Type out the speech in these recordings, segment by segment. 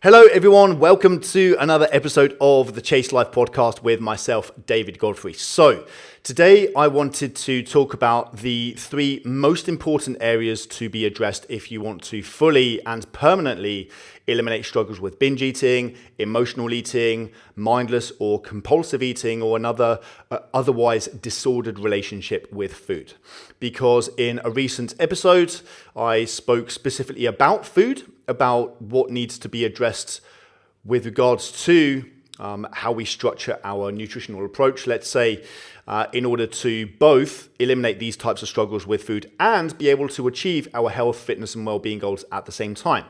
Hello, everyone. Welcome to another episode of the Chase Life podcast with myself, David Godfrey. So today I wanted to talk about the three most important areas to be addressed if you want to fully and permanently eliminate struggles with binge eating, emotional eating, mindless or compulsive eating, or another otherwise disordered relationship with food. Because in a recent episode, I spoke specifically about food, about what needs to be addressed with regards to how we structure our nutritional approach, let's say, in order to both eliminate these types of struggles with food and be able to achieve our health, fitness, and well-being goals at the same time.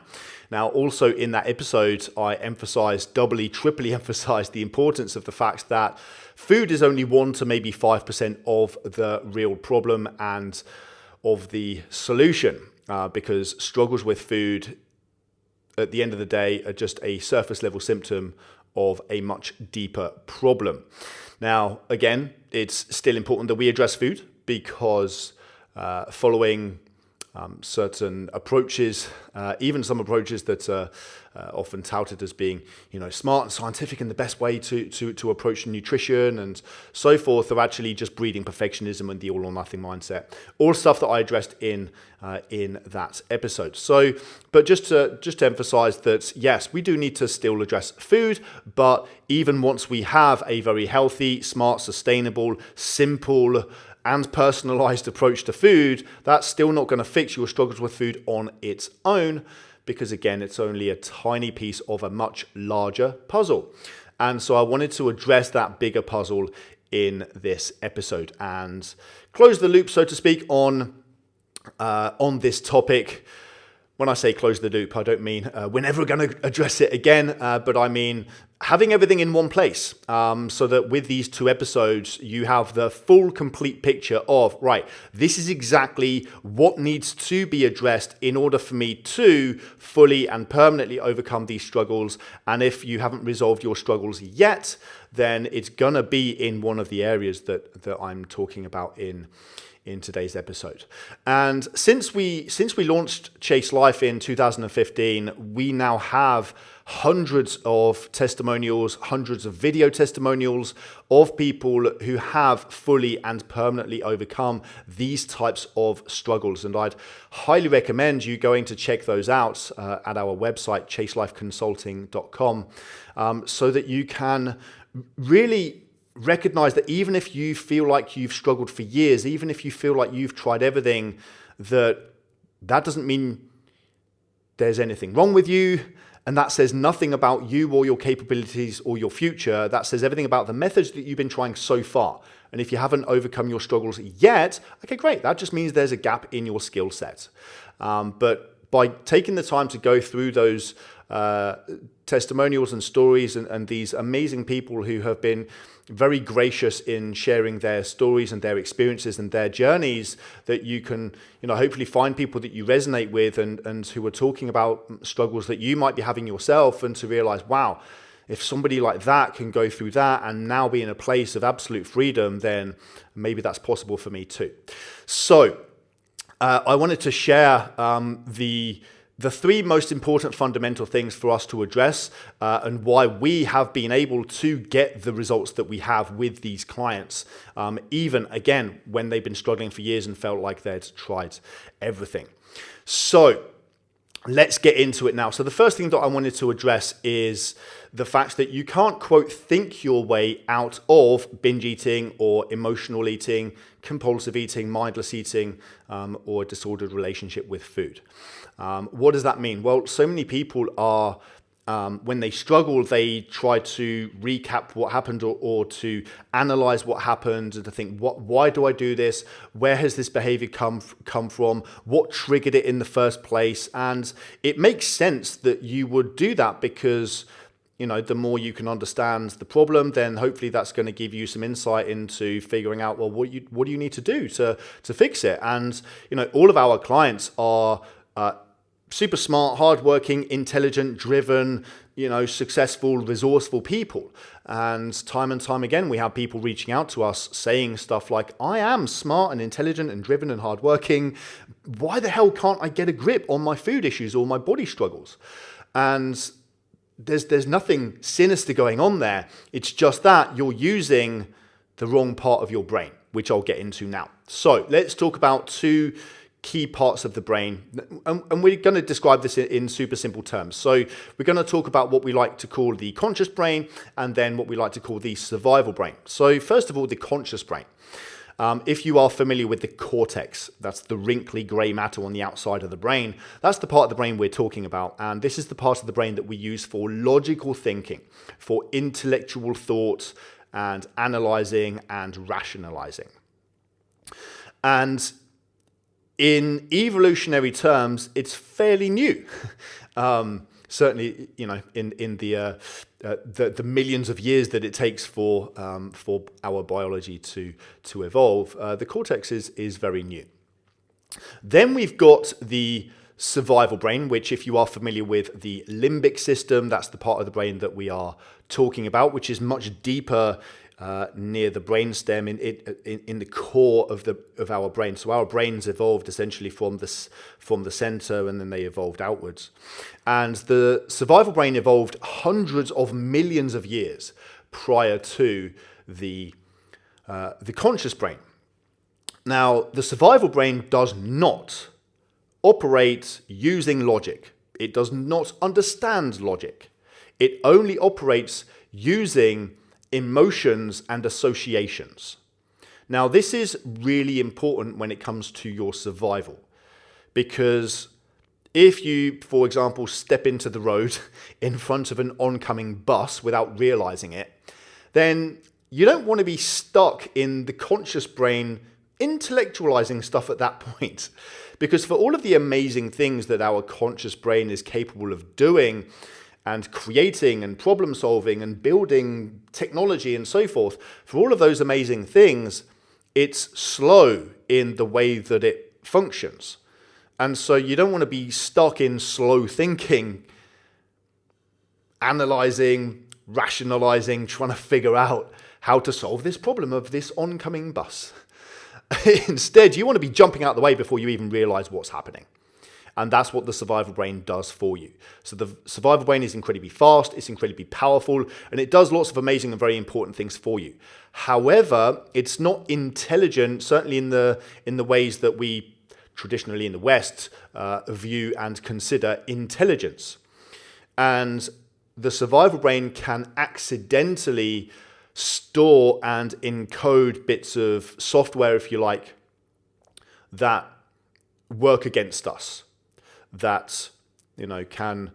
Now, also in that episode, I emphasized, triply emphasized the importance of the fact that food is only 1 to maybe 5% of the real problem and of the solution, because struggles with food at the end of the day are just a surface level symptom of a much deeper problem. Now, again, it's still important that we address food because following certain approaches, even some approaches that are often touted as being, smart and scientific and the best way to approach nutrition and so forth, are actually just breeding perfectionism and the all or nothing mindset. All stuff that I addressed in that episode. So, but just to emphasize that yes, we do need to still address food, but even once we have a very healthy, smart, sustainable, simple, and personalized approach to food, that's still not going to fix your struggles with food on its own, because again, it's only a tiny piece of a much larger puzzle. And so I wanted to address that bigger puzzle in this episode and close the loop, so to speak, on this topic. When I say close the loop, I don't mean we're never going to address it again, but I mean having everything in one place, so that with these 2 episodes, you have the full, complete picture of, right, this is exactly what needs to be addressed in order for me to fully and permanently overcome these struggles. And if you haven't resolved your struggles yet, then it's going to be in one of the areas that I'm talking about in today's episode. And since we launched Chase Life in 2015, we now have hundreds of testimonials, hundreds of video testimonials of people who have fully and permanently overcome these types of struggles. And I'd highly recommend you going to check those out at our website, chaselifeconsulting.com, so that you can really recognize that even if you feel like you've struggled for years, even if you feel like you've tried everything, that doesn't mean there's anything wrong with you. And that says nothing about you or your capabilities or your future. That says everything about the methods that you've been trying so far. And if you haven't overcome your struggles yet, okay, great. That just means there's a gap in your skill set. But by taking the time to go through those testimonials and stories and these amazing people who have been very gracious in sharing their stories and their experiences and their journeys, that you can, hopefully find people that you resonate with and who are talking about struggles that you might be having yourself, and to realize, wow, if somebody like that can go through that and now be in a place of absolute freedom, then maybe that's possible for me too. So I wanted to share the 3 most important fundamental things for us to address, and why we have been able to get the results that we have with these clients, even again when they've been struggling for years and felt like they'd tried everything. So let's get into it now. So the first thing that I wanted to address is the fact that you can't, quote, think your way out of binge eating or emotional eating, compulsive eating, mindless eating, or a disordered relationship with food. What does that mean? Well, so many people are, when they struggle, they try to recap what happened or to analyze what happened and to think, why do I do this? Where has this behavior come from? What triggered it in the first place? And it makes sense that you would do that because, the more you can understand the problem, then hopefully that's going to give you some insight into figuring out, well, what do you need to do to fix it? And, all of our clients are super smart, hardworking, intelligent, driven, successful, resourceful people. And time again, we have people reaching out to us saying stuff like, I am smart and intelligent and driven and hardworking. Why the hell can't I get a grip on my food issues or my body struggles? And there's nothing sinister going on there. It's just that you're using the wrong part of your brain, which I'll get into now. So let's talk about two key parts of the brain, and we're going to describe this in super simple terms. So we're going to talk about what we like to call the conscious brain, and then what we like to call the survival brain. So first of all, the conscious brain. If you are familiar with the cortex, that's the wrinkly grey matter on the outside of the brain, that's the part of the brain we're talking about. And this is the part of the brain that we use for logical thinking, for intellectual thought, and analyzing and rationalizing. And in evolutionary terms, it's fairly new. Certainly, in the millions of years that it takes for our biology to evolve, the cortex is very new. Then we've got the survival brain, which, if you are familiar with the limbic system, that's the part of the brain that we are talking about, which is much deeper near the brainstem, in the core of our brain. So our brains evolved essentially from the center, and then they evolved outwards. And the survival brain evolved hundreds of millions of years prior to the conscious brain. Now, the survival brain does not operate using logic. It does not understand logic. It only operates using emotions and associations. Now, this is really important when it comes to your survival, because if you, for example, step into the road in front of an oncoming bus without realizing it, then you don't want to be stuck in the conscious brain intellectualizing stuff at that point. Because for all of the amazing things that our conscious brain is capable of doing, and creating and problem solving and building technology and so forth, for all of those amazing things, it's slow in the way that it functions. And so you don't want to be stuck in slow thinking, analyzing, rationalizing, trying to figure out how to solve this problem of this oncoming bus. Instead, you want to be jumping out the way before you even realize what's happening. And that's what the survival brain does for you. So the survival brain is incredibly fast, it's incredibly powerful, and it does lots of amazing and very important things for you. However, it's not intelligent, certainly in the ways that we traditionally in the West view and consider intelligence. And the survival brain can accidentally store and encode bits of software, if you like, that work against us, that can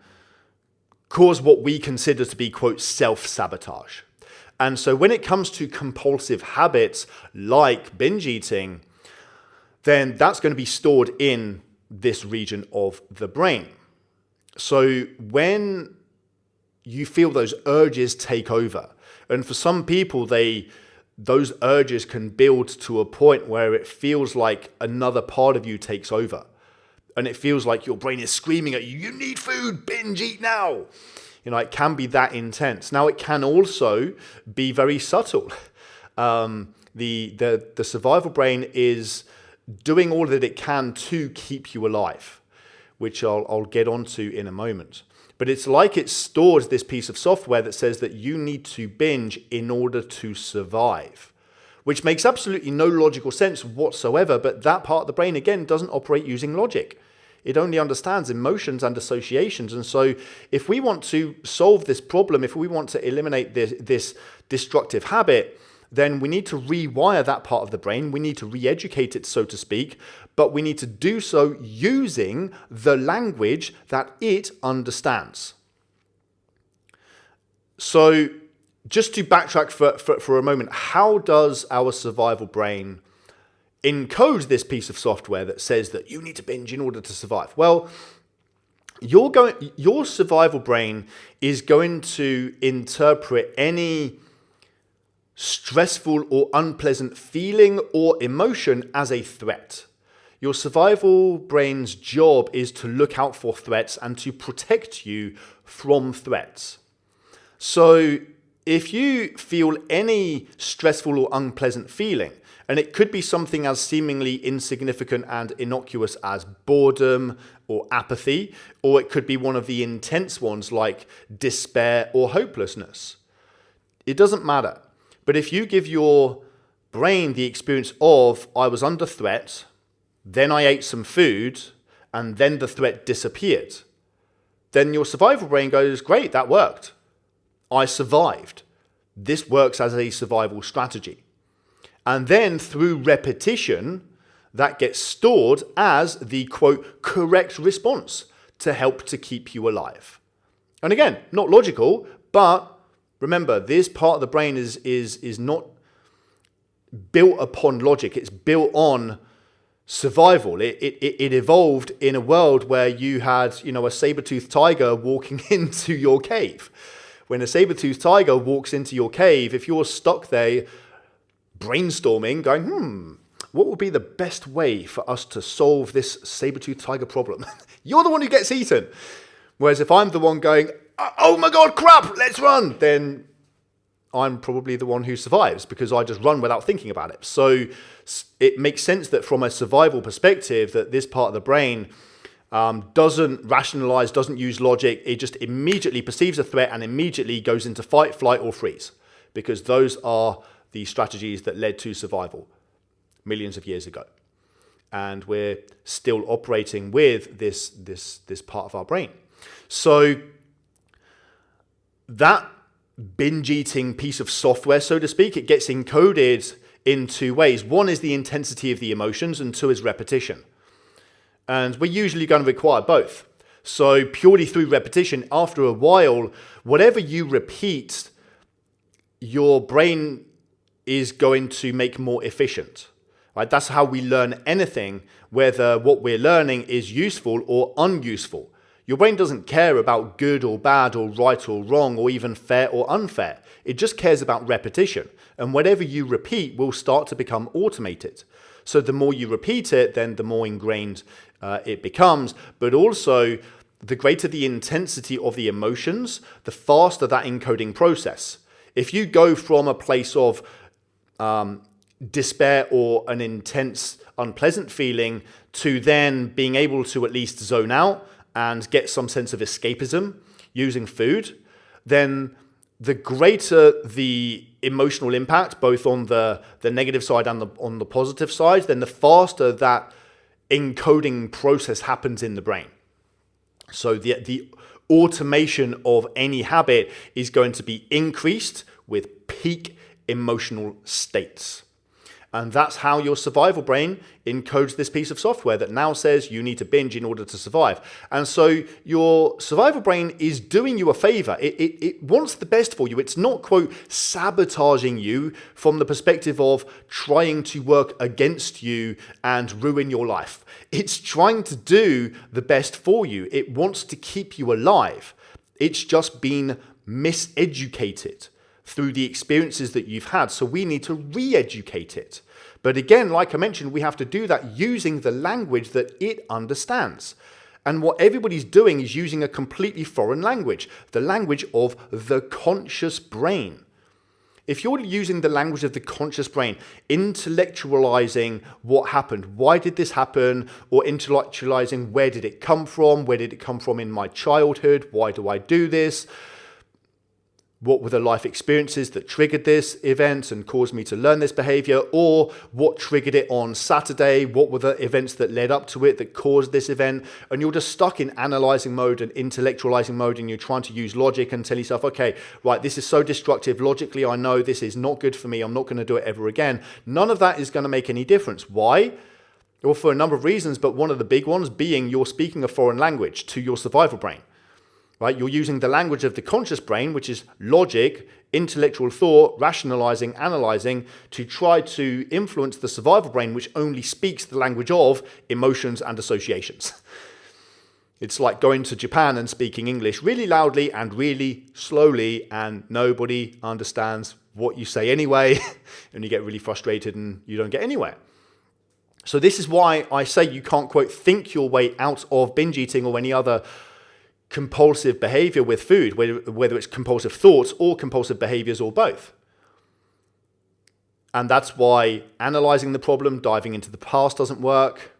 cause what we consider to be, quote, self-sabotage. And so when it comes to compulsive habits like binge eating, then that's going to be stored in this region of the brain. So when you feel those urges take over, and for some people, those urges can build to a point where it feels like another part of you takes over. And it feels like your brain is screaming at you, you need food, binge, eat now. It can be that intense. Now, it can also be very subtle. The survival brain is doing all that it can to keep you alive, which I'll get onto in a moment. But it's like it stores this piece of software that says that you need to binge in order to survive, which makes absolutely no logical sense whatsoever. But that part of the brain, again, doesn't operate using logic. It only understands emotions and associations. And so if we want to solve this problem, if we want to eliminate this destructive habit, then we need to rewire that part of the brain. We need to re-educate it, so to speak, but we need to do so using the language that it understands. So just to backtrack for a moment, how does our survival brain encode this piece of software that says that you need to binge in order to survive? Well, your survival brain is going to interpret any stressful or unpleasant feeling or emotion as a threat. Your survival brain's job is to look out for threats and to protect you from threats. So if you feel any stressful or unpleasant feeling, and it could be something as seemingly insignificant and innocuous as boredom, or apathy, or it could be one of the intense ones like despair or hopelessness. It doesn't matter. But if you give your brain the experience of, I was under threat, then I ate some food, and then the threat disappeared, then your survival brain goes, great, that worked. I survived. This works as a survival strategy. And then through repetition, that gets stored as the, quote, correct response to help to keep you alive. And again, not logical, but remember, this part of the brain is not built upon logic. It's built on survival. It evolved in a world where you had, a saber-toothed tiger walking into your cave. When a saber-toothed tiger walks into your cave, if you're stuck there brainstorming, going, what would be the best way for us to solve this saber-toothed tiger problem? You're the one who gets eaten. Whereas if I'm the one going, oh my God, crap, let's run, then I'm probably the one who survives because I just run without thinking about it. So it makes sense that from a survival perspective, that this part of the brain doesn't rationalize, doesn't use logic. It just immediately perceives a threat and immediately goes into fight, flight, or freeze, because those are the strategies that led to survival millions of years ago. And we're still operating with this part of our brain. So that binge eating piece of software, so to speak, it gets encoded in two ways. One is the intensity of the emotions, and two is repetition. And we're usually going to require both. So purely through repetition, after a while, whatever you repeat, your brain is going to make more efficient. Right? That's how we learn anything, whether what we're learning is useful or unuseful. Your brain doesn't care about good or bad or right or wrong or even fair or unfair. It just cares about repetition. And whatever you repeat will start to become automated. So the more you repeat it, then the more ingrained it becomes. But also, the greater the intensity of the emotions, the faster that encoding process. If you go from a place of despair or an intense, unpleasant feeling to then being able to at least zone out and get some sense of escapism using food, then the greater the emotional impact, both on the negative side and on the positive side, then the faster that encoding process happens in the brain. So the automation of any habit is going to be increased with peak emotional states. And that's how your survival brain encodes this piece of software that now says you need to binge in order to survive. And so your survival brain is doing you a favor. It wants the best for you. It's not, quote, sabotaging you from the perspective of trying to work against you and ruin your life. It's trying to do the best for you. It wants to keep you alive. It's just been miseducated through the experiences that you've had. So we need to re-educate it. But again, like I mentioned, we have to do that using the language that it understands. And what everybody's doing is using a completely foreign language, the language of the conscious brain. If you're using the language of the conscious brain, intellectualizing what happened, why did this happen, or intellectualizing where did it come from in my childhood, why do I do this, what were the life experiences that triggered this event and caused me to learn this behavior, or what triggered it on Saturday, what were the events that led up to it that caused this event, and you're just stuck in analyzing mode and intellectualizing mode, and you're trying to use logic and tell yourself, okay, right, this is so destructive, logically I know this is not good for me, I'm not going to do it ever again. None of that is going to make any difference. Why? Well, for a number of reasons, but one of the big ones being you're speaking a foreign language to your survival brain. Right? You're using the language of the conscious brain, which is logic, intellectual thought, rationalizing, analyzing, to try to influence the survival brain, which only speaks the language of emotions and associations. It's like going to Japan and speaking English really loudly and really slowly, and nobody understands what you say anyway, and you get really frustrated and you don't get anywhere. So this is why I say you can't, quote, think your way out of binge eating or any other compulsive behavior with food, whether it's compulsive thoughts or compulsive behaviors or both. And that's why analyzing the problem, diving into the past doesn't work.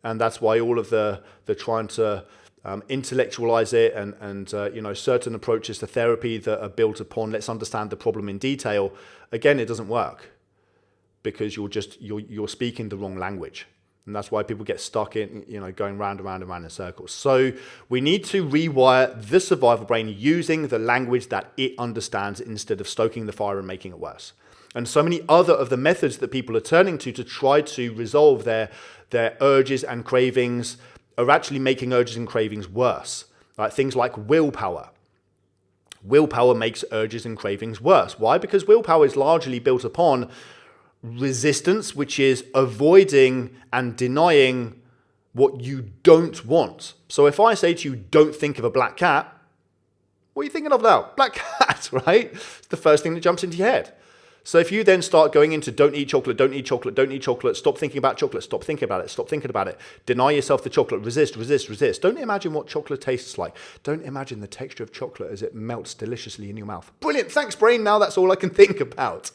And that's why all of the trying to intellectualize it and certain approaches to therapy that are built upon let's understand the problem in detail, again, it doesn't work because you're speaking the wrong language. And that's why people get stuck in, going round and round and round in circles. So we need to rewire the survival brain using the language that it understands instead of stoking the fire and making it worse. And so many other of the methods that people are turning to try to resolve their urges and cravings are actually making urges and cravings worse. Like things like willpower. Willpower makes urges and cravings worse. Why? Because willpower is largely built upon resistance, which is avoiding and denying what you don't want. So if I say to you, don't think of a black cat, what are you thinking of now? Black cat, right? It's the first thing that jumps into your head. So if you then start going into don't eat chocolate, don't eat chocolate, don't eat chocolate, stop thinking about chocolate, stop thinking about it, stop thinking about it, deny yourself the chocolate, resist, resist, resist. Don't imagine what chocolate tastes like. Don't imagine the texture of chocolate as it melts deliciously in your mouth. Brilliant, thanks brain, now that's all I can think about.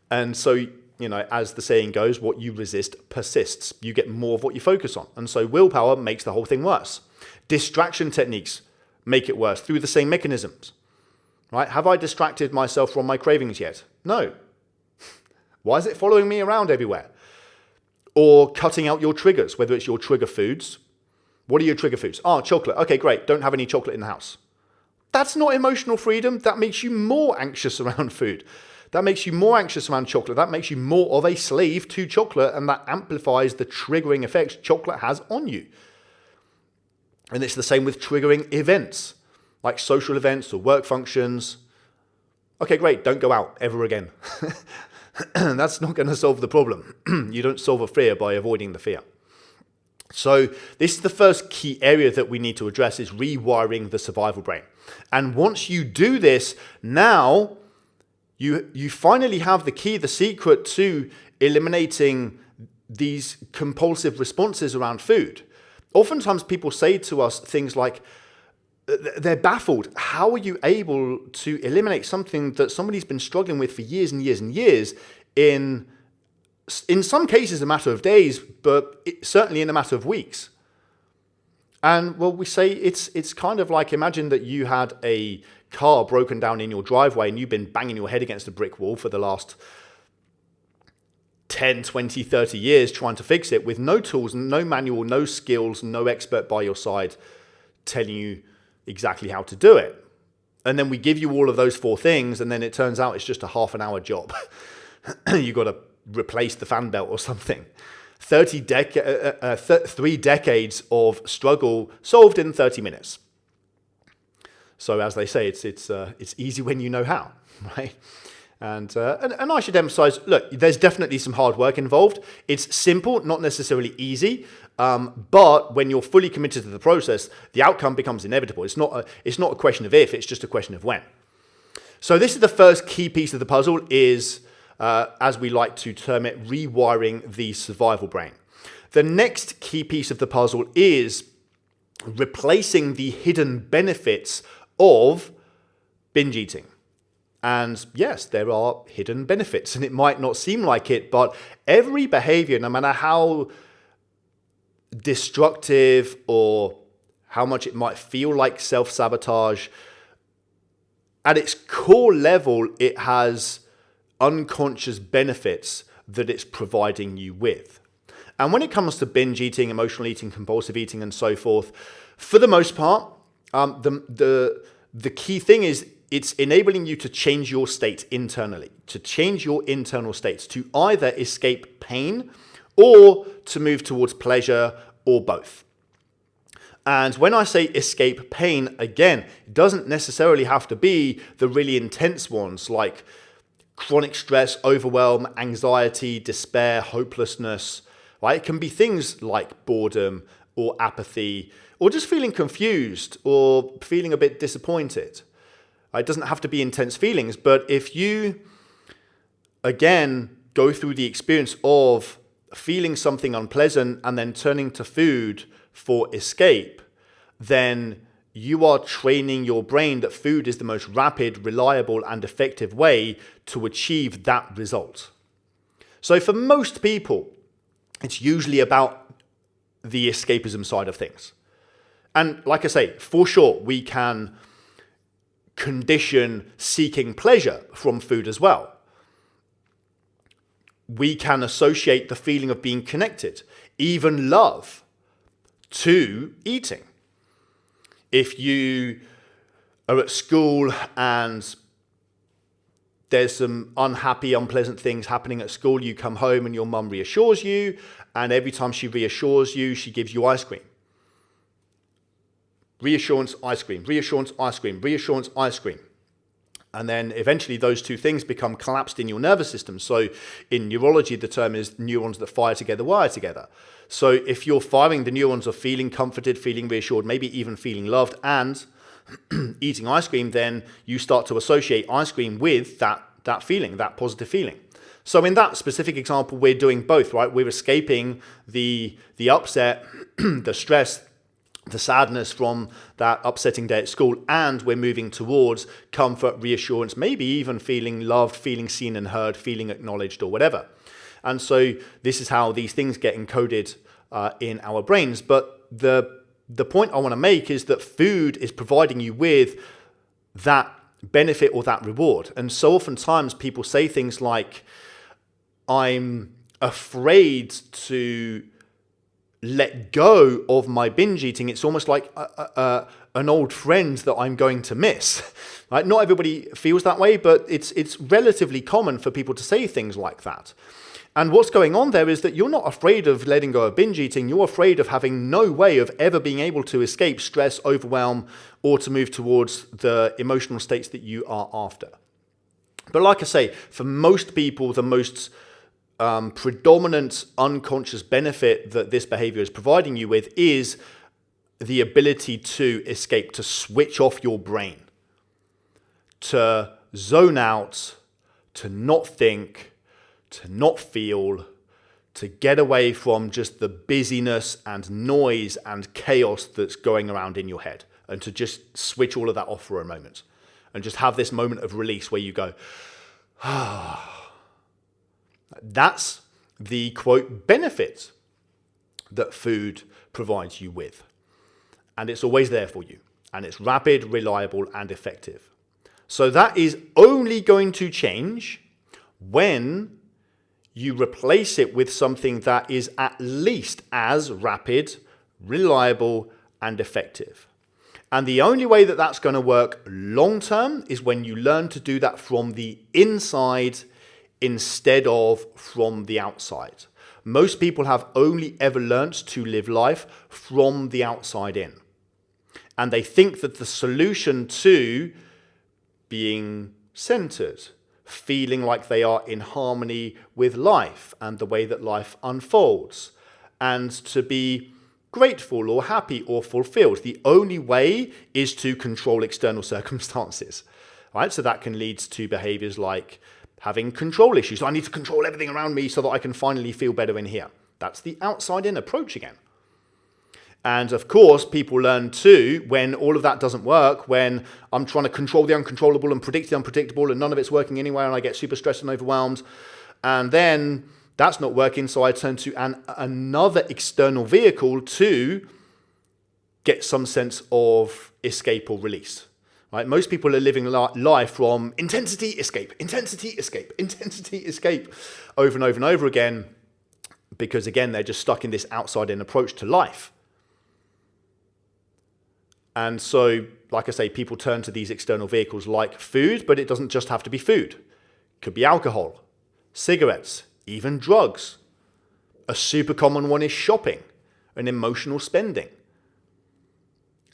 And so, as the saying goes, what you resist persists. You get more of what you focus on. And so willpower makes the whole thing worse. Distraction techniques make it worse through the same mechanisms. Right? Have I distracted myself from my cravings yet? No. Why is it following me around everywhere? Or cutting out your triggers, whether it's your trigger foods. What are your trigger foods? Oh, chocolate. Okay, great. Don't have any chocolate in the house. That's not emotional freedom. That makes you more anxious around food. That makes you more anxious around chocolate. That makes you more of a slave to chocolate, and that amplifies the triggering effects chocolate has on you. And it's the same with triggering events, like social events or work functions. Okay, great, don't go out ever again. That's not going to solve the problem. You don't solve a fear by avoiding the fear. So this is the first key area that we need to address, is rewiring the survival brain. And once you do this, now you finally have the key, the secret to eliminating these compulsive responses around food. Oftentimes people say to us things like, they're baffled. How are you able to eliminate something that somebody's been struggling with for years and years and years in some cases a matter of days, but certainly in a matter of weeks? And well, we say it's kind of like, imagine that you had a car broken down in your driveway and you've been banging your head against a brick wall for the last 10, 20, 30 years trying to fix it with no tools, no manual, no skills, no expert by your side telling you exactly how to do it. And then we give you all of those 4 things, and then it turns out it's just a half an hour job. You got to replace the fan belt or something. 3 decades of struggle solved in 30 minutes. So as they say, it's easy when you know how, right? And I should emphasize, look, there's definitely some hard work involved. It's simple, not necessarily easy. But when you're fully committed to the process, the outcome becomes inevitable. It's not a question of if, it's just a question of when. So this is the first key piece of the puzzle, is, as we like to term it, rewiring the survival brain. The next key piece of the puzzle is replacing the hidden benefits of binge eating. And yes, there are hidden benefits, and it might not seem like it, but every behavior, no matter how destructive or how much it might feel like self-sabotage, at its core level, it has unconscious benefits that it's providing you with. And when it comes to binge eating, emotional eating, compulsive eating, and so forth, for the most part, the key thing is it's enabling you to change your state internally, to change your internal states, to either escape pain or to move towards pleasure, or both. And when I say escape pain, again, it doesn't necessarily have to be the really intense ones like chronic stress, overwhelm, anxiety, despair, hopelessness, right? It can be things like boredom or apathy, or just feeling confused or feeling a bit disappointed. It doesn't have to be intense feelings, but if you, again, go through the experience of feeling something unpleasant and then turning to food for escape, then you are training your brain that food is the most rapid, reliable, and effective way to achieve that result. So for most people, it's usually about the escapism side of things. And like I say, for sure, we can condition seeking pleasure from food as well. We can associate the feeling of being connected, even love, to eating. If you are at school and there's some unhappy, unpleasant things happening at school, you come home and your mum reassures you, and every time she reassures you, she gives you ice cream. Reassurance, ice cream, reassurance, ice cream, reassurance, ice cream. And then eventually those two things become collapsed in your nervous system. So in neurology, the term is neurons that fire together, wire together. So if you're firing the neurons of feeling comforted, feeling reassured, maybe even feeling loved, and eating ice cream, then you start to associate ice cream with that feeling, that positive feeling. So in that specific example, we're doing both, right? We're escaping the upset, the stress, the sadness from that upsetting day at school, and we're moving towards comfort, reassurance, maybe even feeling loved, feeling seen and heard, feeling acknowledged or whatever. And so this is how these things get encoded in our brains. But the point I want to make is that food is providing you with that benefit or that reward. And so oftentimes people say things like, I'm afraid to let go of my binge eating. It's almost like an old friend that I'm going to miss. Right? Not everybody feels that way, but it's relatively common for people to say things like that. And what's going on there is that you're not afraid of letting go of binge eating. You're afraid of having no way of ever being able to escape stress, overwhelm, or to move towards the emotional states that you are after. But like I say, for most people, the most predominant unconscious benefit that this behavior is providing you with is the ability to escape, to switch off your brain, to zone out, to not think, to not feel, to get away from just the busyness and noise and chaos that's going around in your head, and to just switch all of that off for a moment and just have this moment of release where you go, ah. That's the, quote, benefit that food provides you with. And it's always there for you. And it's rapid, reliable, and effective. So that is only going to change when you replace it with something that is at least as rapid, reliable, and effective. And the only way that that's going to work long term is when you learn to do that from the inside instead of from the outside. Most people have only ever learnt to live life from the outside in. And they think that the solution to being centered, feeling like they are in harmony with life and the way that life unfolds, and to be grateful or happy or fulfilled, the only way is to control external circumstances. Right? So that can lead to behaviors like having control issues. I need to control everything around me so that I can finally feel better in here. That's the outside-in approach again. And of course, people learn too, when all of that doesn't work, when I'm trying to control the uncontrollable and predict the unpredictable and none of it's working anywhere and I get super stressed and overwhelmed. And then that's not working, so I turn to another external vehicle to get some sense of escape or release. Right? Most people are living life from intensity, escape, intensity, escape, intensity, escape over and over and over again because, again, they're just stuck in this outside-in approach to life. And so, like I say, people turn to these external vehicles like food, but it doesn't just have to be food. It could be alcohol, cigarettes, even drugs. A super common one is shopping and emotional spending.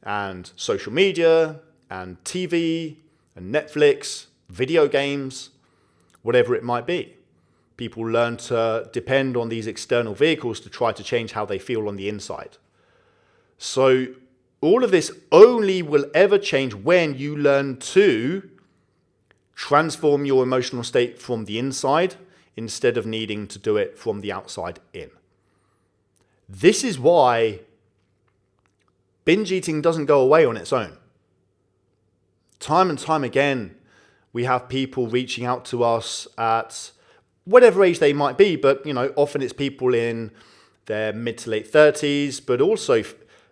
And social media, and TV, and Netflix, video games, whatever it might be. People learn to depend on these external vehicles to try to change how they feel on the inside. So all of this only will ever change when you learn to transform your emotional state from the inside instead of needing to do it from the outside in. This is why binge eating doesn't go away on its own. Time and time again, we have people reaching out to us at whatever age they might be, but often it's people in their mid to late 30s, but also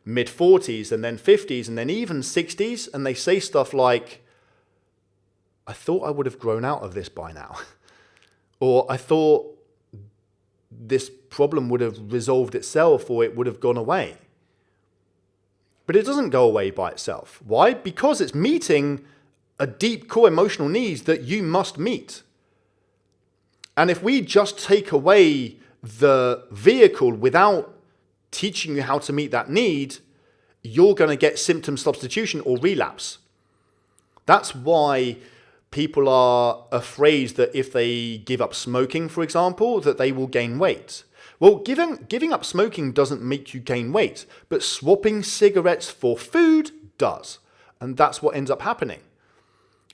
mid 40s and then 50s and then even 60s. And they say stuff like, I thought I would have grown out of this by now. Or I thought this problem would have resolved itself or it would have gone away. But it doesn't go away by itself. Why? Because it's meeting a deep core emotional needs that you must meet. And if we just take away the vehicle without teaching you how to meet that need, you're going to get symptom substitution or relapse. That's why people are afraid that if they give up smoking, for example, that they will gain weight. Well, giving up smoking doesn't make you gain weight, but swapping cigarettes for food does. And that's what ends up happening.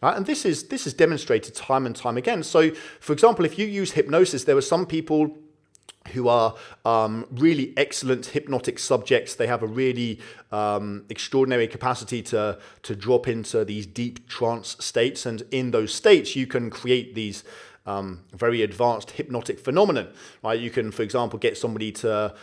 Right? And this is demonstrated time and time again. So, for example, if you use hypnosis, there are some people who are really excellent hypnotic subjects. They have a really extraordinary capacity to drop into these deep trance states. And in those states, you can create these very advanced hypnotic phenomenon. Right? You can, for example, get somebody to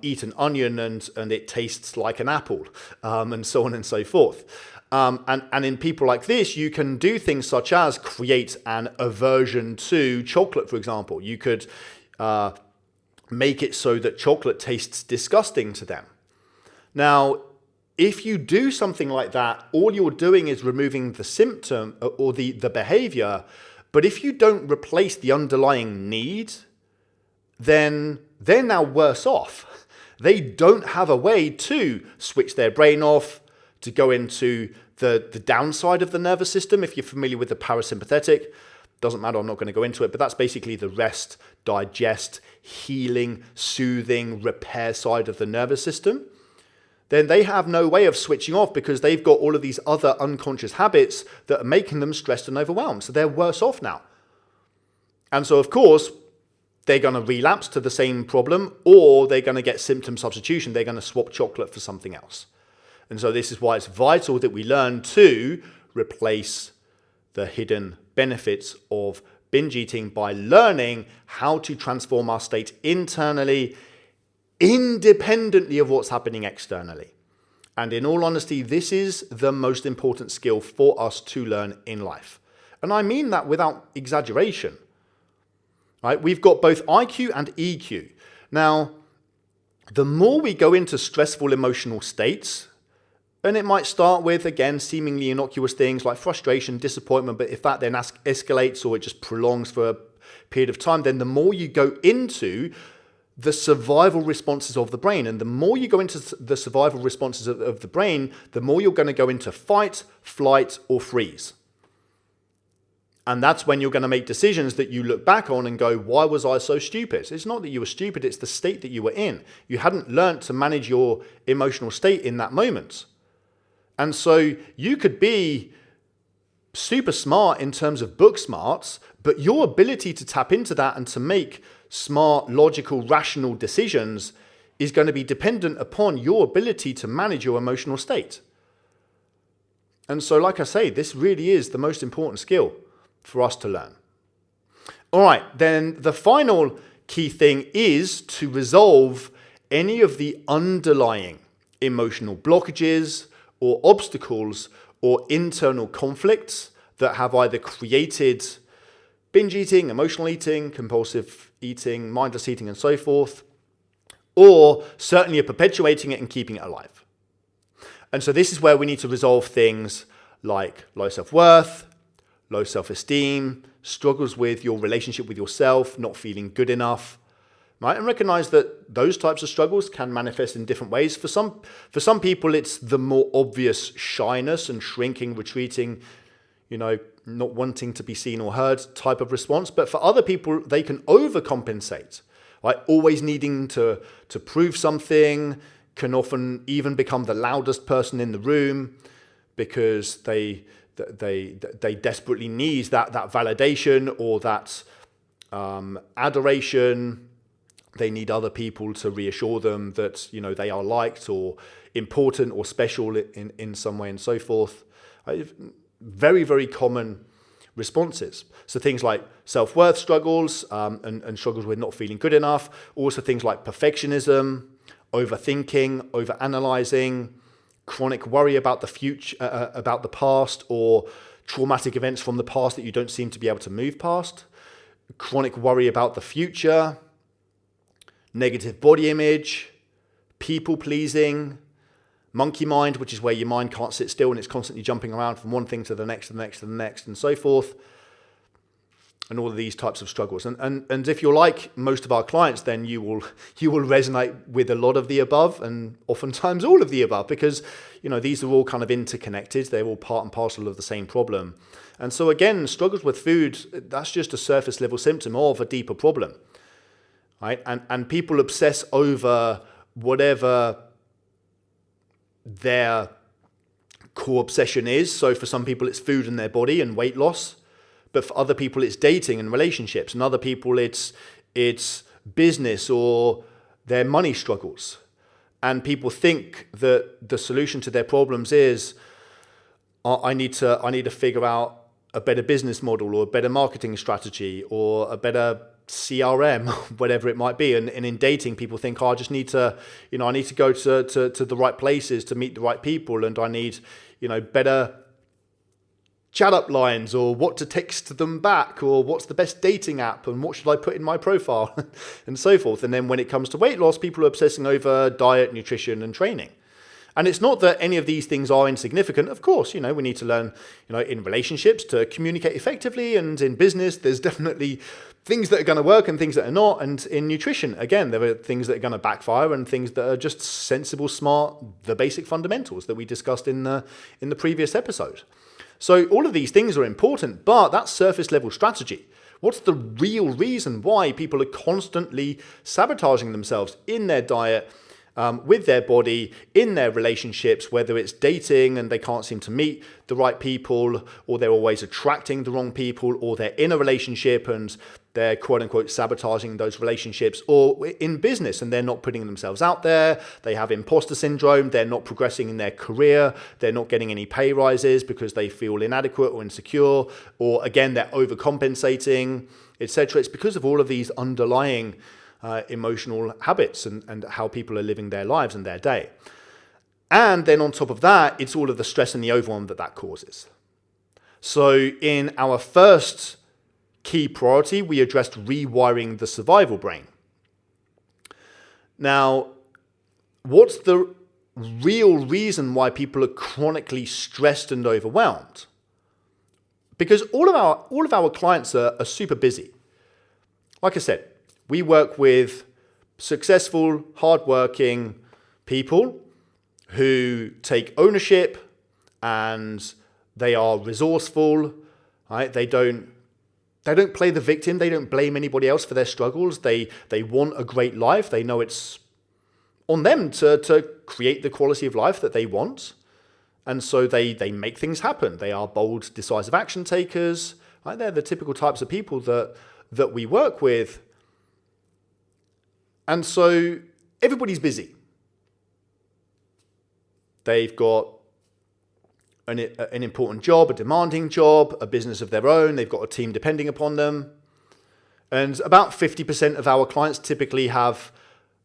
eat an onion and it tastes like an apple, and so on and so forth. And in people like this, you can do things such as create an aversion to chocolate, for example. You could make it so that chocolate tastes disgusting to them. Now, if you do something like that, all you're doing is removing the symptom or the behavior. But if you don't replace the underlying need, then they're now worse off. They don't have a way to switch their brain off, to go into the downside of the nervous system. If you're familiar with the parasympathetic, doesn't matter, I'm not going to go into it, but that's basically the rest, digest, healing, soothing, repair side of the nervous system. Then they have no way of switching off because they've got all of these other unconscious habits that are making them stressed and overwhelmed. So they're worse off now. And so, of course, they're going to relapse to the same problem, or they're going to get symptom substitution. They're going to swap chocolate for something else. And so this is why it's vital that we learn to replace the hidden benefits of binge eating by learning how to transform our state internally, independently of what's happening externally. And in all honesty, this is the most important skill for us to learn in life. And I mean that without exaggeration. Right? We've got both IQ and EQ. Now, the more we go into stressful emotional states, and it might start with, again, seemingly innocuous things like frustration, disappointment, but if that then escalates or it just prolongs for a period of time, then the more you go into the survival responses of the brain. And the more you go into the survival responses of the brain, the more you're going to go into fight, flight, or freeze. And that's when you're going to make decisions that you look back on and go, why was I so stupid? It's not that you were stupid, it's the state that you were in. You hadn't learned to manage your emotional state in that moment. And so you could be super smart in terms of book smarts, but your ability to tap into that and to make smart, logical, rational decisions is going to be dependent upon your ability to manage your emotional state. And so, like I say, this really is the most important skill for us to learn. All right, then the final key thing is to resolve any of the underlying emotional blockages or obstacles or internal conflicts that have either created binge eating, emotional eating, compulsive eating, mindless eating, and so forth, or certainly are perpetuating it and keeping it alive. And so this is where we need to resolve things like low self-worth, low self-esteem, struggles with your relationship with yourself, not feeling good enough, right? And recognize that those types of struggles can manifest in different ways. For some people, it's the more obvious shyness and shrinking, retreating, not wanting to be seen or heard type of response. But for other people, they can overcompensate, right? Always needing to prove something, can often even become the loudest person in the room because they desperately need that validation or that adoration. They need other people to reassure them that they are liked or important or special in some way and so forth. Very, very common responses. So things like self-worth struggles and struggles with not feeling good enough. Also things like perfectionism, overthinking, overanalyzing, chronic worry about the future, about the past, or traumatic events from the past that you don't seem to be able to move past, chronic worry about the future, negative body image, people pleasing, monkey mind, which is where your mind can't sit still and it's constantly jumping around from one thing to the next, to the next, to the next, and so forth. And all of these types of struggles. And if you're like most of our clients, then you will resonate with a lot of the above, and oftentimes all of the above, because these are all kind of interconnected. They're all part and parcel of the same problem. And so again, struggles with food, that's just a surface level symptom of a deeper problem. Right? And people obsess over whatever their core obsession is. So for some people it's food and their body and weight loss. But for other people, it's dating and relationships. And other people, it's business or their money struggles. And people think that the solution to their problems is, I need to figure out a better business model or a better marketing strategy or a better CRM, whatever it might be. And in dating, people think, I just need to, I need to go to the right places to meet the right people. And I need, better chat up lines, or what to text them back, or what's the best dating app, and what should I put in my profile, and so forth. And then when it comes to weight loss, people are obsessing over diet, nutrition, and training. And it's not that any of these things are insignificant. Of course, we need to learn, in relationships to communicate effectively, and in business, there's definitely things that are going to work and things that are not. And in nutrition, again, there are things that are going to backfire and things that are just sensible, smart, the basic fundamentals that we discussed in the previous episode. So all of these things are important, but that's surface level strategy. What's the real reason why people are constantly sabotaging themselves in their diet, with their body, in their relationships, whether it's dating and they can't seem to meet the right people, or they're always attracting the wrong people, or they're in a relationship and they're quote unquote sabotaging those relationships, or in business and they're not putting themselves out there, they have imposter syndrome, they're not progressing in their career, they're not getting any pay rises because they feel inadequate or insecure, or again, they're overcompensating, etc. It's because of all of these underlying emotional habits and how people are living their lives and their day. And then on top of that, it's all of the stress and the overwhelm that causes. So in our first key priority, we addressed rewiring the survival brain. Now, what's the real reason why people are chronically stressed and overwhelmed? Because all of our clients are super busy. Like I said, we work with successful, hardworking people who take ownership and they are resourceful, right? They don't play the victim. They don't blame anybody else for their struggles. They want a great life. They know it's on them to create the quality of life that they want. And so they make things happen. They are bold, decisive action takers. Right? They're the typical types of people that we work with. And so everybody's busy. They've got an important job, a demanding job, a business of their own. They've got a team depending upon them. And about 50% of our clients typically have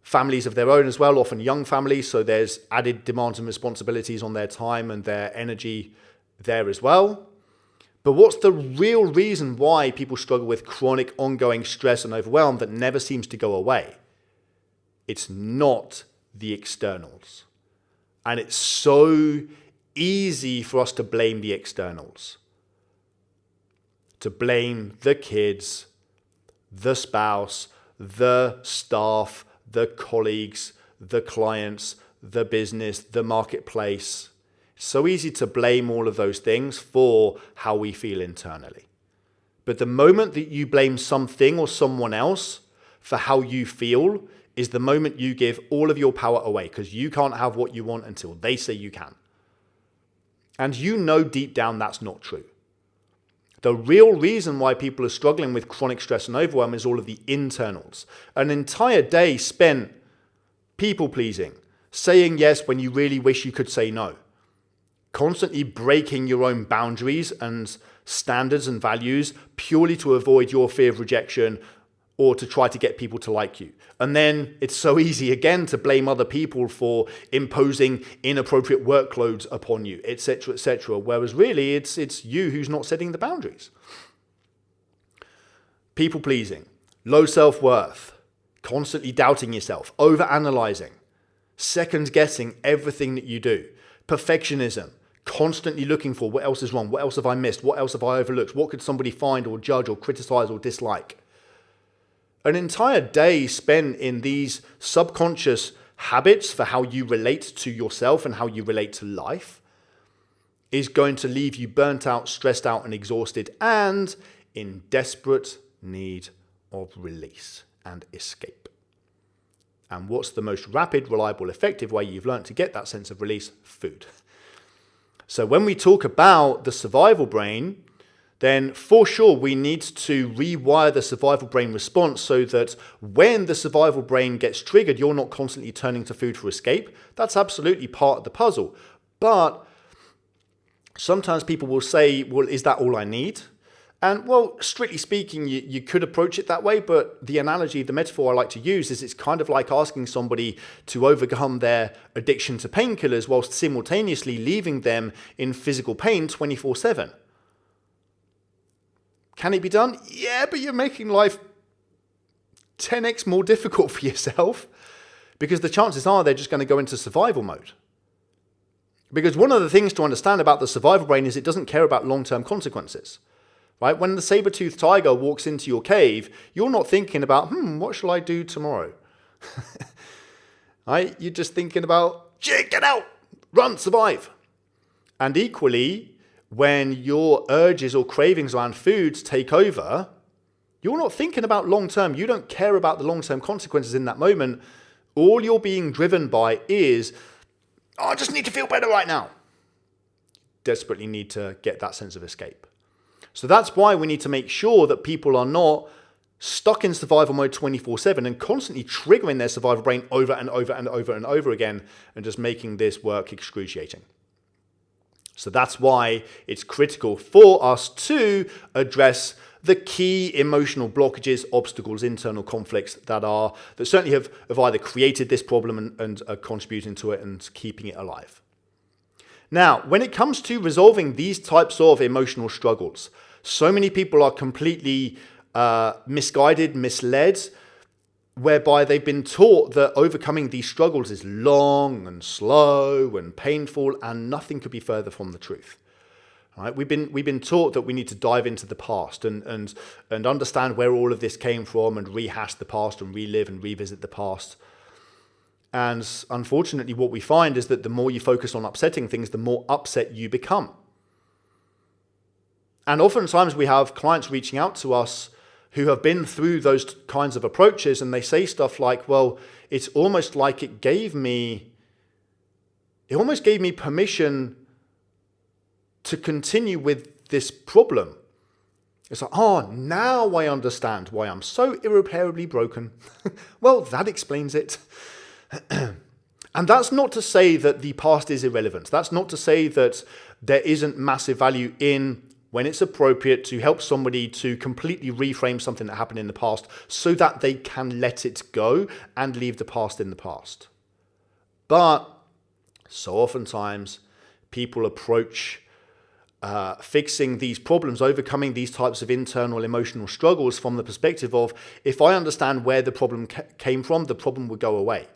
families of their own as well, often young families. So there's added demands and responsibilities on their time and their energy there as well. But what's the real reason why people struggle with chronic ongoing stress and overwhelm that never seems to go away? It's not the externals. And it's so easy for us to blame the externals. To blame the kids, the spouse, the staff, the colleagues, the clients, the business, the marketplace. It's so easy to blame all of those things for how we feel internally. But the moment that you blame something or someone else for how you feel is the moment you give all of your power away, because you can't have what you want until they say you can. And you know deep down that's not true. The real reason why people are struggling with chronic stress and overwhelm is all of the internals. An entire day spent people pleasing, saying yes when you really wish you could say no. constantly breaking your own boundaries and standards and values purely to avoid your fear of rejection or to try to get people to like you. And then it's so easy again to blame other people for imposing inappropriate workloads upon you, etc., etc. Whereas really it's you who's not setting the boundaries. People pleasing, low self-worth, constantly doubting yourself, over-analyzing, second-guessing everything that you do, perfectionism, constantly looking for what else is wrong, what else have I missed, what else have I overlooked, what could somebody find or judge or criticize or dislike. An entire day spent in these subconscious habits for how you relate to yourself and how you relate to life is going to leave you burnt out, stressed out, and exhausted, and in desperate need of release and escape. And what's the most rapid, reliable, effective way you've learned to get that sense of release? Food. So when we talk about the survival brain, then for sure we need to rewire the survival brain response so that when the survival brain gets triggered, you're not constantly turning to food for escape. That's absolutely part of the puzzle. But sometimes people will say, well, is that all I need? And well, strictly speaking, you could approach it that way, but the analogy, the metaphor I like to use is it's kind of like asking somebody to overcome their addiction to painkillers whilst simultaneously leaving them in physical pain 24/7. Can it be done? Yeah, but you're making life 10x more difficult for yourself because the chances are they're just going to go into survival mode. Because one of the things to understand about the survival brain is it doesn't care about long-term consequences. Right? When the saber-toothed tiger walks into your cave, you're not thinking about, what shall I do tomorrow? Right? You're just thinking about, get out, run, survive. And equally, when your urges or cravings around foods take over, you're not thinking about long-term. You don't care about the long-term consequences in that moment. All you're being driven by is, I just need to feel better right now. Desperately need to get that sense of escape. So that's why we need to make sure that people are not stuck in survival mode 24/7 and constantly triggering their survival brain over and over and over and over again and just making this work excruciating. So that's why it's critical for us to address the key emotional blockages, obstacles, internal conflicts that certainly have either created this problem and are contributing to it and keeping it alive. Now, when it comes to resolving these types of emotional struggles, so many people are completely misguided, misled, whereby they've been taught that overcoming these struggles is long and slow and painful, and nothing could be further from the truth. Right? We've been taught that we need to dive into the past and understand where all of this came from and rehash the past and relive and revisit the past. And unfortunately, what we find is that the more you focus on upsetting things, the more upset you become. And oftentimes we have clients reaching out to us who have been through those kinds of approaches, and they say stuff like, well, it's almost like it almost gave me permission to continue with this problem. It's like, now I understand why I'm so irreparably broken. Well, that explains it. And that's not to say that the past is irrelevant. That's not to say that there isn't massive value in, when it's appropriate, to help somebody to completely reframe something that happened in the past so that they can let it go and leave the past in the past. But so oftentimes people approach fixing these problems, overcoming these types of internal emotional struggles from the perspective of, if I understand where the problem came from, the problem will go away.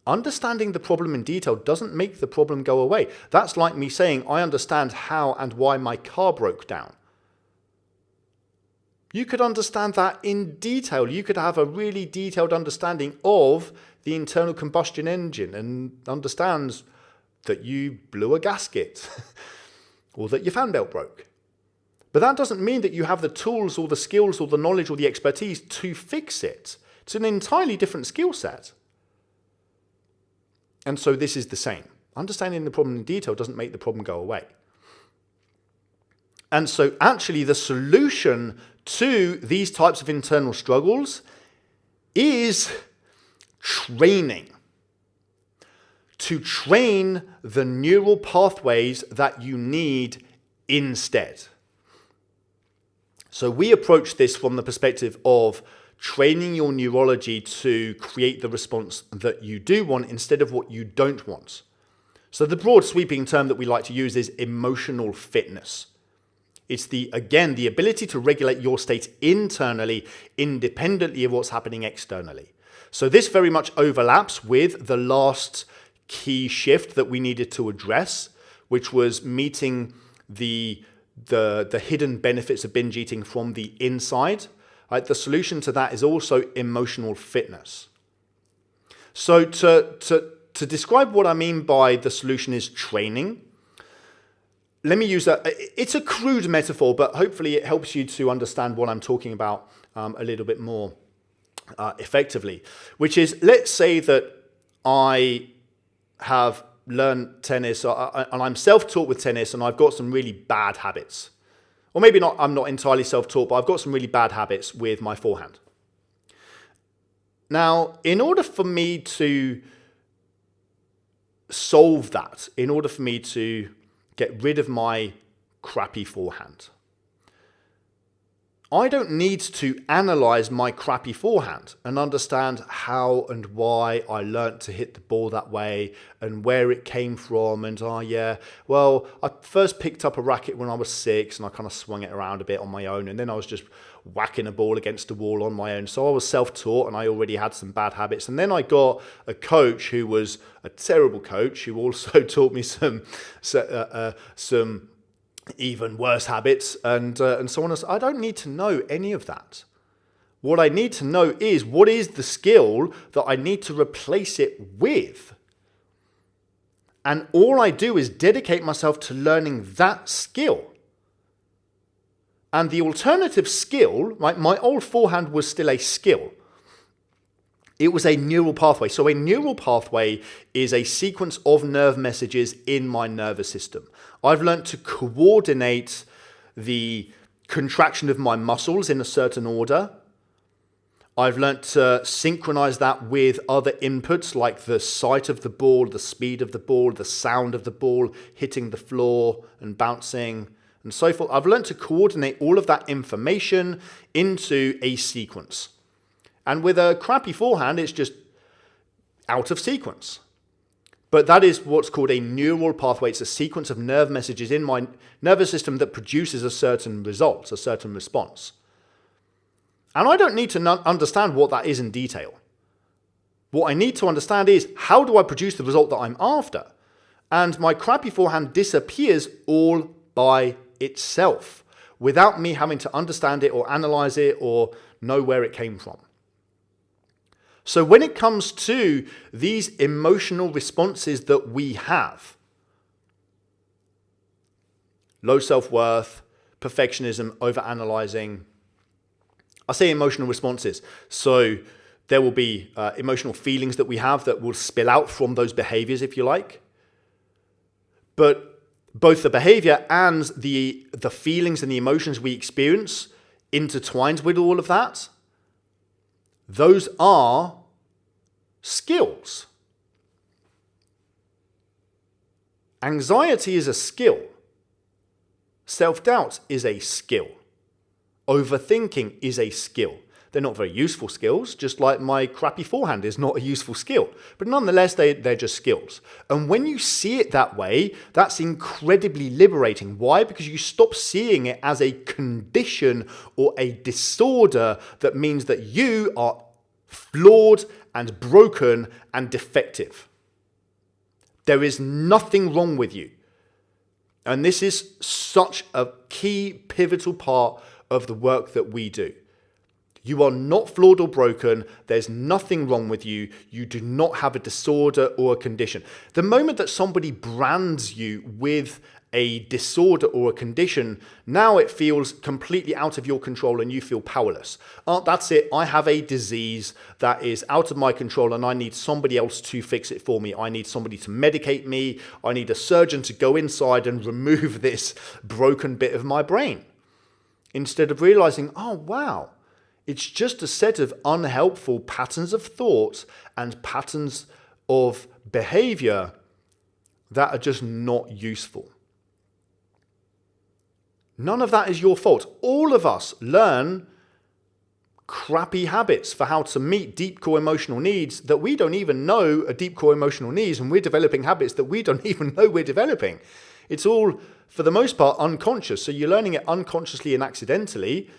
Understanding the problem in detail doesn't make the problem go away. That's like me saying, I understand how and why my car broke down. You could understand that in detail. You could have a really detailed understanding of the internal combustion engine and understand that you blew a gasket or that your fan belt broke. But that doesn't mean that you have the tools or the skills or the knowledge or the expertise to fix it. It's an entirely different skill set. And so this is the same. Understanding the problem in detail doesn't make the problem go away. And so actually the solution to these types of internal struggles is training. to train the neural pathways that you need instead. So we approach this from the perspective of training your neurology to create the response that you do want instead of what you don't want. So the broad sweeping term that we like to use is emotional fitness. It's the ability to regulate your state internally, independently of what's happening externally. So this very much overlaps with the last key shift that we needed to address, which was meeting the hidden benefits of binge eating from the inside. Right? The solution to that is also emotional fitness. So to describe what I mean by the solution is training, let me use it's a crude metaphor, but hopefully it helps you to understand what I'm talking about a little bit more effectively, which is, let's say that I have learned tennis and I'm self-taught with tennis and I've got some really bad habits. Or maybe not, I'm not entirely self-taught, but I've got some really bad habits with my forehand. Now, in order for me to solve that, in order for me to get rid of my crappy forehand, I don't need to analyze my crappy forehand and understand how and why I learnt to hit the ball that way and where it came from. And I first picked up a racket when I was 6 and I kind of swung it around a bit on my own. And then I was just whacking a ball against the wall on my own. So I was self-taught and I already had some bad habits. And then I got a coach who was a terrible coach who also taught me some even worse habits and so on. I don't need to know any of that. What I need to know is, what is the skill that I need to replace it with? And all I do is dedicate myself to learning that skill. And the alternative skill, right, my old forehand was still a skill. It was a neural pathway. So a neural pathway is a sequence of nerve messages in my nervous system. I've learned to coordinate the contraction of my muscles in a certain order. I've learned to synchronize that with other inputs like the sight of the ball, the speed of the ball, the sound of the ball hitting the floor and bouncing and so forth. I've learned to coordinate all of that information into a sequence. And with a crappy forehand, it's just out of sequence. But that is what's called a neural pathway. It's a sequence of nerve messages in my nervous system that produces a certain result, a certain response. And I don't need to understand what that is in detail. What I need to understand is, how do I produce the result that I'm after? And my crappy forehand disappears all by itself without me having to understand it or analyze it or know where it came from. So when it comes to these emotional responses that we have, low self-worth, perfectionism, overanalyzing, I say emotional responses. So there will be emotional feelings that we have that will spill out from those behaviors, if you like. But both the behavior and the feelings and the emotions we experience intertwined with all of that, those are skills. Anxiety is a skill. Self-doubt is a skill. Overthinking is a skill. They're not very useful skills, just like my crappy forehand is not a useful skill. But nonetheless, they're just skills. And when you see it that way, that's incredibly liberating. Why? Because you stop seeing it as a condition or a disorder that means that you are flawed and broken and defective. There is nothing wrong with you. And this is such a key, pivotal part of the work that we do. You are not flawed or broken. There's nothing wrong with you. You do not have a disorder or a condition. The moment that somebody brands you with a disorder or a condition, now it feels completely out of your control and you feel powerless. Oh, that's it. I have a disease that is out of my control and I need somebody else to fix it for me. I need somebody to medicate me. I need a surgeon to go inside and remove this broken bit of my brain. Instead of realizing, oh, wow, it's just a set of unhelpful patterns of thought and patterns of behavior that are just not useful. None of that is your fault. All of us learn crappy habits for how to meet deep core emotional needs that we don't even know are deep core emotional needs, and we're developing habits that we don't even know we're developing. It's all, for the most part, unconscious. So you're learning it unconsciously and accidentally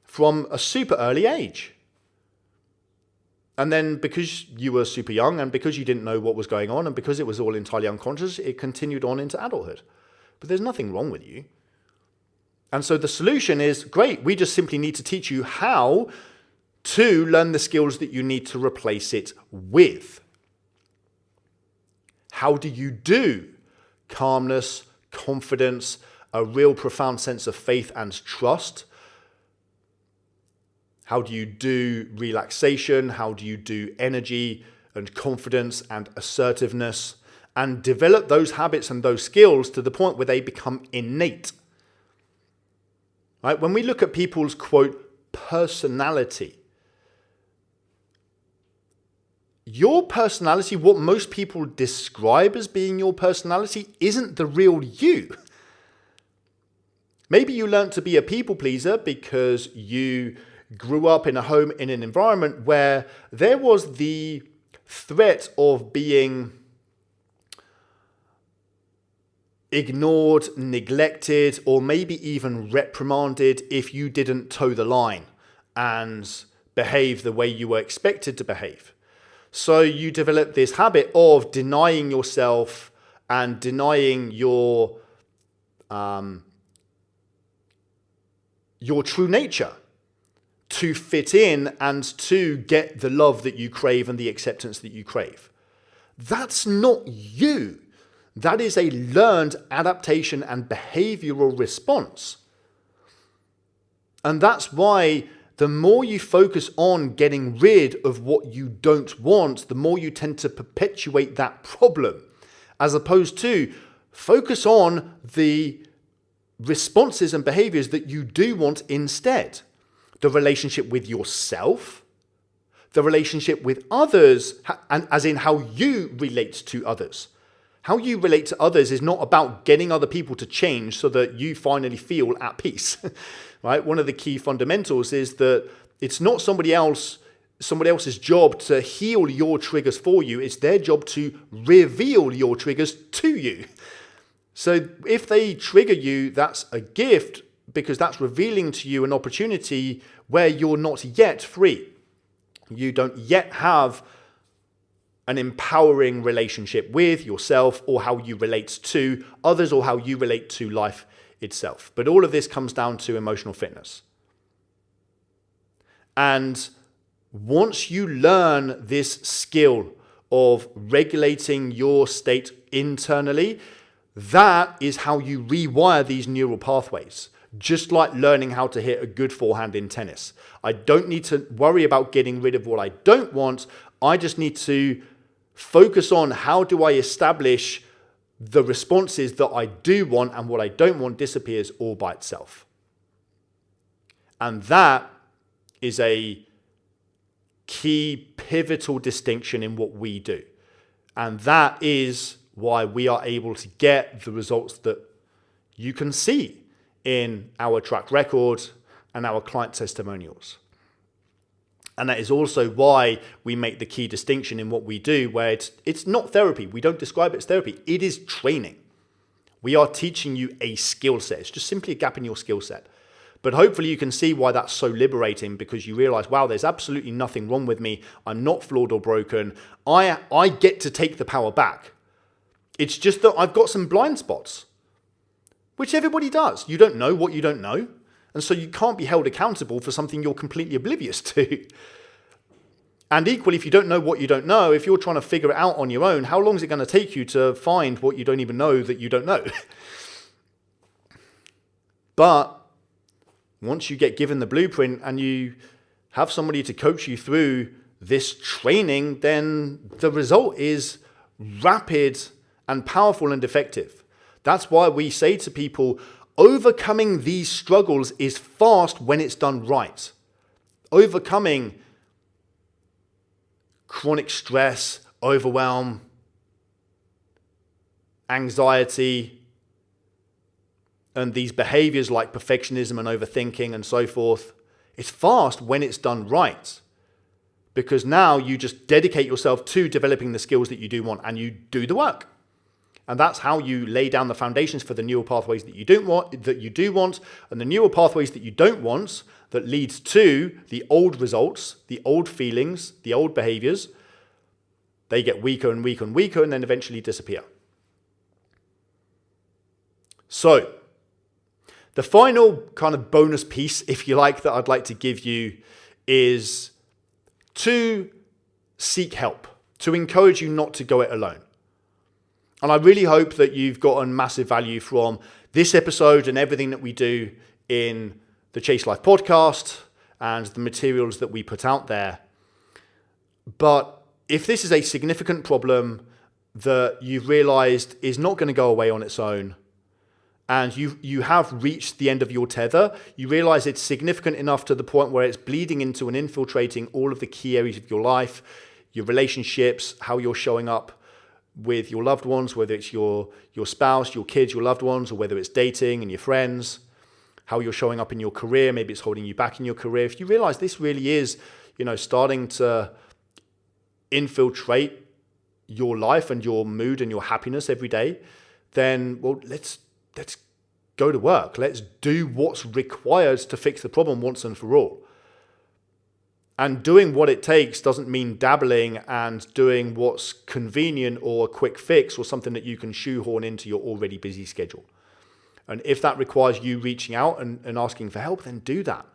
from a super early age. And then because you were super young and because you didn't know what was going on and because it was all entirely unconscious, it continued on into adulthood. But there's nothing wrong with you. And so the solution is, great, we just simply need to teach you how to learn the skills that you need to replace it with. How do you do calmness, confidence, a real profound sense of faith and trust? How do you do relaxation? How do you do energy and confidence and assertiveness? And develop those habits and those skills to the point where they become innate. Right? When we look at people's, quote, personality, your personality, what most people describe as being your personality, isn't the real you. Maybe you learned to be a people pleaser because you grew up in a home, in an environment where there was the threat of being ignored, neglected, or maybe even reprimanded if you didn't toe the line and behave the way you were expected to behave. So you develop this habit of denying yourself and denying your true nature to fit in and to get the love that you crave and the acceptance that you crave. That's not you. That is a learned adaptation and behavioral response. And that's why the more you focus on getting rid of what you don't want, the more you tend to perpetuate that problem, as opposed to focus on the responses and behaviors that you do want instead. The relationship with yourself, the relationship with others, and as in how you relate to others. How you relate to others is not about getting other people to change so that you finally feel at peace, right? One of the key fundamentals is that it's not somebody else's job to heal your triggers for you. It's their job to reveal your triggers to you. So if they trigger you, that's a gift because that's revealing to you an opportunity where you're not yet free. You don't yet have an empowering relationship with yourself or how you relate to others or how you relate to life itself. But all of this comes down to emotional fitness. And once you learn this skill of regulating your state internally, that is how you rewire these neural pathways. Just like learning how to hit a good forehand in tennis. I don't need to worry about getting rid of what I don't want. I just need to focus on how do I establish the responses that I do want, and what I don't want disappears all by itself. And that is a key pivotal distinction in what we do. And that is why we are able to get the results that you can see in our track record and our client testimonials. And that is also why we make the key distinction in what we do, where it's not therapy. We don't describe it as therapy. It is training. We are teaching you a skill set. It's just simply a gap in your skill set. But hopefully you can see why that's so liberating, because you realize, wow, there's absolutely nothing wrong with me. I'm not flawed or broken. I get to take the power back. It's just that I've got some blind spots, which everybody does. You don't know what you don't know. And so you can't be held accountable for something you're completely oblivious to. And equally, if you don't know what you don't know, if you're trying to figure it out on your own, how long is it going to take you to find what you don't even know that you don't know? But once you get given the blueprint and you have somebody to coach you through this training, then the result is rapid and powerful and effective. That's why we say to people, overcoming these struggles is fast when it's done right. Overcoming chronic stress, overwhelm, anxiety, and these behaviors like perfectionism and overthinking and so forth, it's fast when it's done right. Because now you just dedicate yourself to developing the skills that you do want and you do the work. And that's how you lay down the foundations for the neural pathways that you do want, and the neural pathways that you don't want that leads to the old results, the old feelings, the old behaviors. They get weaker and weaker and weaker and then eventually disappear. So, the final kind of bonus piece, if you like, that I'd like to give you is to seek help, to encourage you not to go it alone. And I really hope that you've gotten massive value from this episode and everything that we do in the Chase Life podcast and the materials that we put out there. But if this is a significant problem that you've realized is not going to go away on its own, and you have reached the end of your tether, you realize it's significant enough to the point where it's bleeding into and infiltrating all of the key areas of your life, your relationships, how you're showing up with your loved ones, whether it's your spouse, your kids, your loved ones, or whether it's dating and your friends, how you're showing up in your career, maybe it's holding you back in your career. If you realize this really is, starting to infiltrate your life and your mood and your happiness every day, then, well, let's go to work. Let's do what's required to fix the problem once and for all. And doing what it takes doesn't mean dabbling and doing what's convenient or a quick fix or something that you can shoehorn into your already busy schedule. And if that requires you reaching out and asking for help, then do that.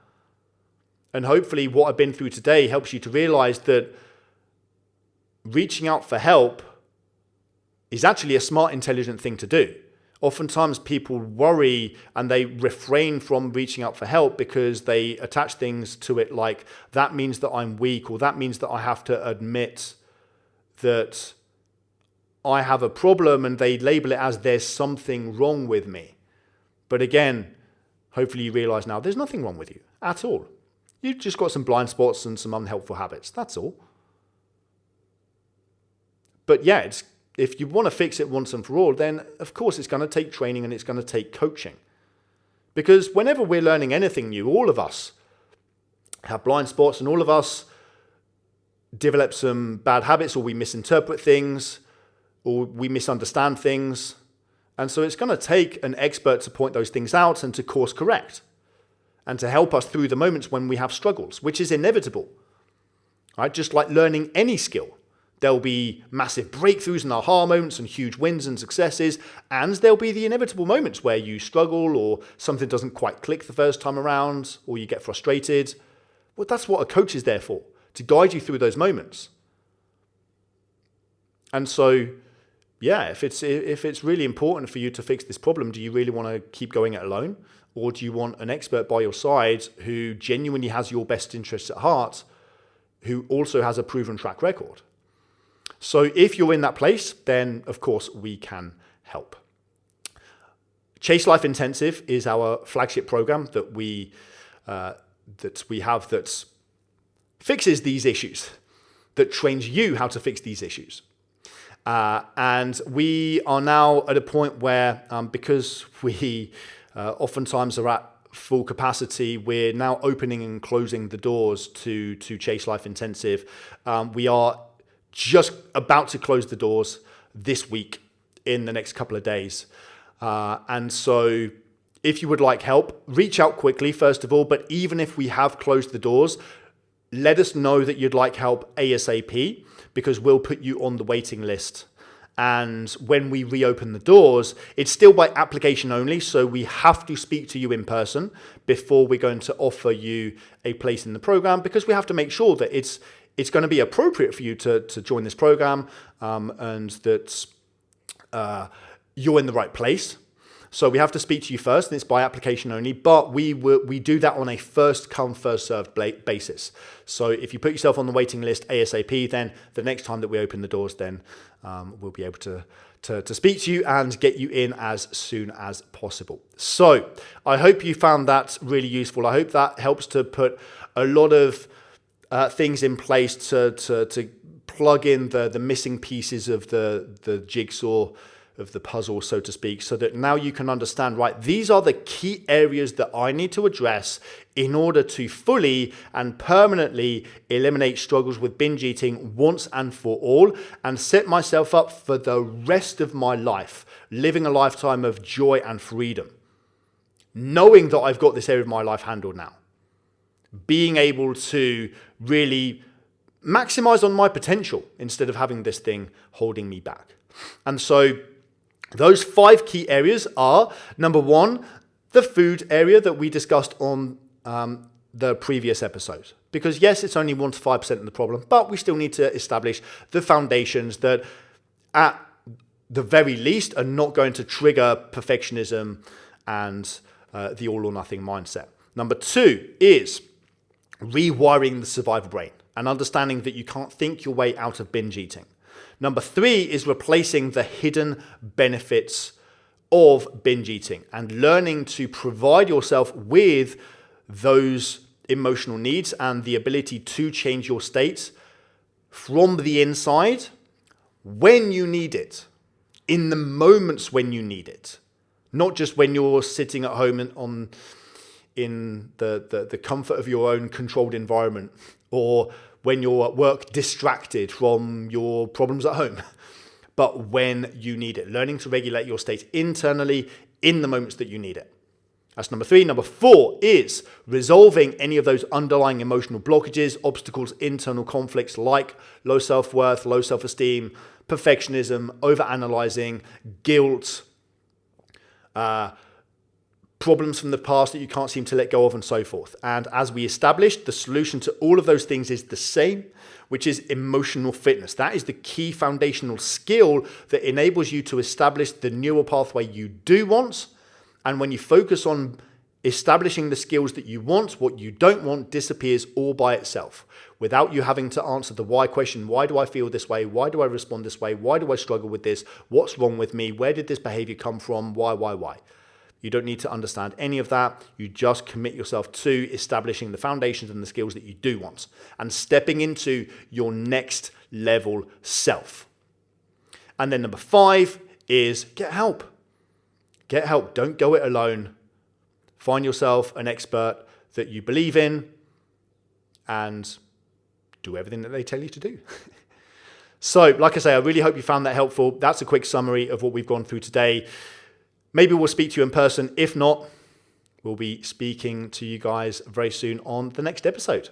And hopefully what I've been through today helps you to realize that reaching out for help is actually a smart, intelligent thing to do. Oftentimes people worry and they refrain from reaching out for help because they attach things to it like, that means that I'm weak, or that means that I have to admit that I have a problem, and they label it as there's something wrong with me. But again, hopefully you realize now there's nothing wrong with you at all. You've just got some blind spots and some unhelpful habits. That's all. But yeah, if you want to fix it once and for all, then of course it's going to take training and it's going to take coaching. Because whenever we're learning anything new, all of us have blind spots and all of us develop some bad habits, or we misinterpret things, or we misunderstand things. And so it's going to take an expert to point those things out and to course correct and to help us through the moments when we have struggles, which is inevitable. Right? Just like learning any skill. There'll be massive breakthroughs and aha moments and huge wins and successes, and there'll be the inevitable moments where you struggle or something doesn't quite click the first time around, or you get frustrated. Well, that's what a coach is there for, to guide you through those moments. And so, yeah, if it's really important for you to fix this problem, do you really want to keep going it alone? Or do you want an expert by your side who genuinely has your best interests at heart, who also has a proven track record? So if you're in that place, then of course we can help. Chase Life Intensive is our flagship program that we have that fixes these issues, that trains you how to fix these issues. And we are now at a point where, because we oftentimes are at full capacity, we're now opening and closing the doors to Chase Life Intensive. We are just about to close the doors this week in the next couple of days. And so if you would like help, reach out quickly, first of all. But even if we have closed the doors, let us know that you'd like help ASAP, because we'll put you on the waiting list. And when we reopen the doors, it's still by application only. So we have to speak to you in person before we're going to offer you a place in the program, because we have to make sure that it's going to be appropriate for you to join this program, and that you're in the right place. So we have to speak to you first, and it's by application only, but we do that on a first come, first served basis. So if you put yourself on the waiting list ASAP, then the next time that we open the doors, then we'll be able to speak to you and get you in as soon as possible. So I hope you found that really useful. I hope that helps to put a lot of things in place to plug in the missing pieces of the jigsaw the puzzle, so to speak, so that now you can understand, right, these are the key areas that I need to address in order to fully and permanently eliminate struggles with binge eating once and for all, and set myself up for the rest of my life, living a lifetime of joy and freedom, knowing that I've got this area of my life handled now, being able to really maximize on my potential instead of having this thing holding me back. And so those 5 key areas are, number 1, the food area that we discussed on the previous episode. Because yes, it's only 1 to 5% of the problem, but we still need to establish the foundations that at the very least are not going to trigger perfectionism and the all or nothing mindset. Number 2 is rewiring the survival brain and understanding that you can't think your way out of binge eating. Number 3 is replacing the hidden benefits of binge eating and learning to provide yourself with those emotional needs and the ability to change your state from the inside when you need it, in the moments when you need it, not just when you're sitting at home in the comfort of your own controlled environment, or when you're at work distracted from your problems at home, but when you need it. Learning to regulate your state internally in the moments that you need it. That's number 3. Number 4 is resolving any of those underlying emotional blockages, obstacles, internal conflicts like low self-worth, low self-esteem, perfectionism, overanalyzing, guilt, problems from the past that you can't seem to let go of, and so forth. And as we established, the solution to all of those things is the same, which is emotional fitness. That is the key foundational skill that enables you to establish the neural pathway you do want. And when you focus on establishing the skills that you want, what you don't want disappears all by itself without you having to answer the why question. Why do I feel this way? Why do I respond this way? Why do I struggle with this? What's wrong with me? Where did this behavior come from? Why? You don't need to understand any of that. You just commit yourself to establishing the foundations and the skills that you do want and stepping into your next level self. And then number 5 is get help. Get help. Don't go it alone. Find yourself an expert that you believe in and do everything that they tell you to do. So, like I say, I really hope you found that helpful. That's a quick summary of what we've gone through today. Maybe we'll speak to you in person. If not, we'll be speaking to you guys very soon on the next episode.